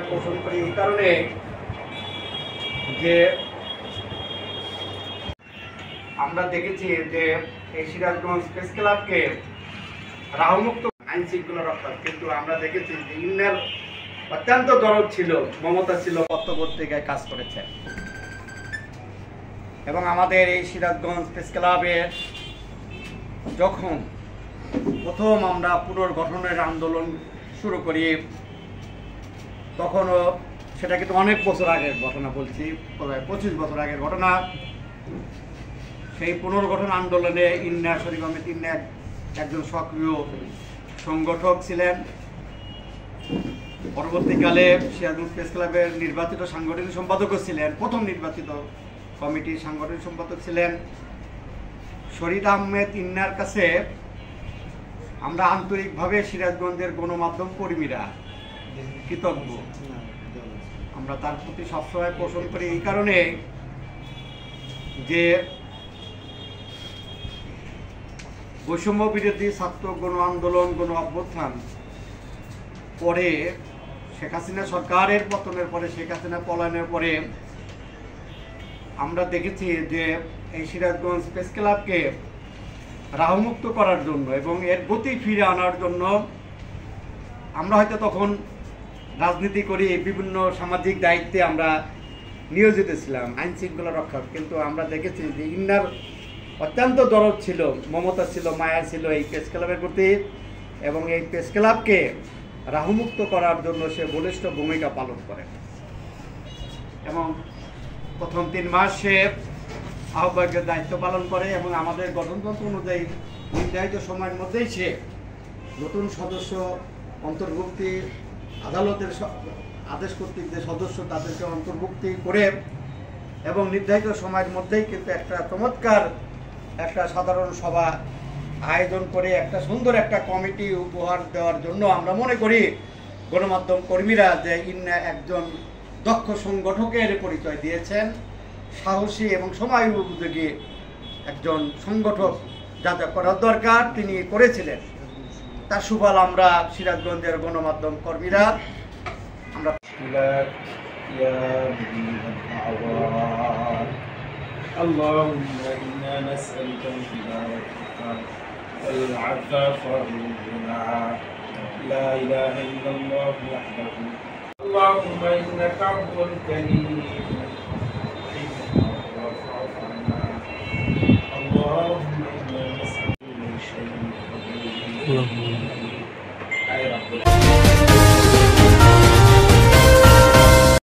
পোষণ করি এই কারণে যে আমরা দেখেছি যে এই সিরাজগঞ্জ প্রেস ক্লাবকে রাহুমুক্ত আইন শৃঙ্খলা রক্ষা, কিন্তু আমরা দেখেছি যে ইন্নার অত্যন্ত দরদ ছিল, মমতা ছিল, পত্রপত্রিকায় কাজ করেছে এবং আমাদের এই সিরাজগঞ্জ প্রেস ক্লাবের যখন প্রথম আমরা পুনর্গঠনের আন্দোলন শুরু করি তখনও সেটা কিন্তু অনেক বছর আগের ঘটনা, বলছি 25 বছর আগের ঘটনা। সেই পুনর্গঠন আন্দোলনে ইন্না শরীফ আহমেদ ইন্না একজন সক্রিয় সংগঠক ছিলেন। পরবর্তীকালে সিরাজগঞ্জ প্রেস ক্লাবের নির্বাচিত সাংগঠনিক সম্পাদকও ছিলেন, প্রথম নির্বাচিত কমিটির সাংগঠনিক সম্পাদক ছিলেন। শরীফ আহমেদ ইন্নার কাছে আমরা আন্তরিকভাবে সিরাজগঞ্জের গণমাধ্যম কর্মীরা কৃতজ্ঞ। আমরা তার প্রতি সবসময় পোষণ করি এই কারণে যে বৈষম্য বিরোধী ছাত্র গণ আন্দোলন, গণ অভ্যুত্থান পরে শেখ হাসিনা সরকারের পতনের পরে, শেখ হাসিনা পলায়নের পরে আমরা দেখেছি যে এই সিরাজগঞ্জ প্রেস ক্লাবকে রাহুমুক্ত করার জন্য এবং এর গতি ফিরে আনার জন্য আমরা হয়তো তখন রাজনীতি করি, বিভিন্ন সামাজিক দায়িত্বে আমরা নিয়োজিত ছিলাম আইন শৃঙ্খলা রক্ষা, কিন্তু আমরা দেখেছি যে ইন্নার অত্যন্ত দরদ ছিল, মমতা ছিল, মায়া ছিল এই প্রেস ক্লাবের প্রতি এবং এই প্রেস ক্লাবকে রাহুমুক্ত করার জন্য সে বলিষ্ঠ ভূমিকা পালন করে এবং প্রথম 3 মাস সে আহ্বায়কের দায়িত্ব পালন করে এবং আমাদের গঠনতন্ত্র অনুযায়ী নির্ধারিত সময়ের মধ্যেই সে নতুন সদস্য অন্তর্ভুক্তি, আদালতের আদেশ কর্তৃক যে সদস্য তাদেরকে অন্তর্ভুক্তি করে এবং নির্ধারিত সময়ের মধ্যেই কিন্তু একটা চমৎকার একটা সাধারণ সভা আয়োজন করে একটা সুন্দর একটা কমিটি উপহার দেওয়ার জন্য আমরা মনে করি গণমাধ্যম কর্মীরা যে ইন্না একজন দক্ষ সংগঠকের পরিচয় দিয়েছেন, সাহসী এবং সময় উপযোগী একজন সংগঠক যা যা করার দরকার তিনি করেছিলেন। তার সুফল আমরা সিরাজগঞ্জের গণমাধ্যম কর্মীরা আমরা اللهم إنا نسألك الهداية والعفاف والغنى لا إله إلا الله وحده اللهم إنك عفو كريم واعف عنا اللهم إنا نسألك من شيء قدير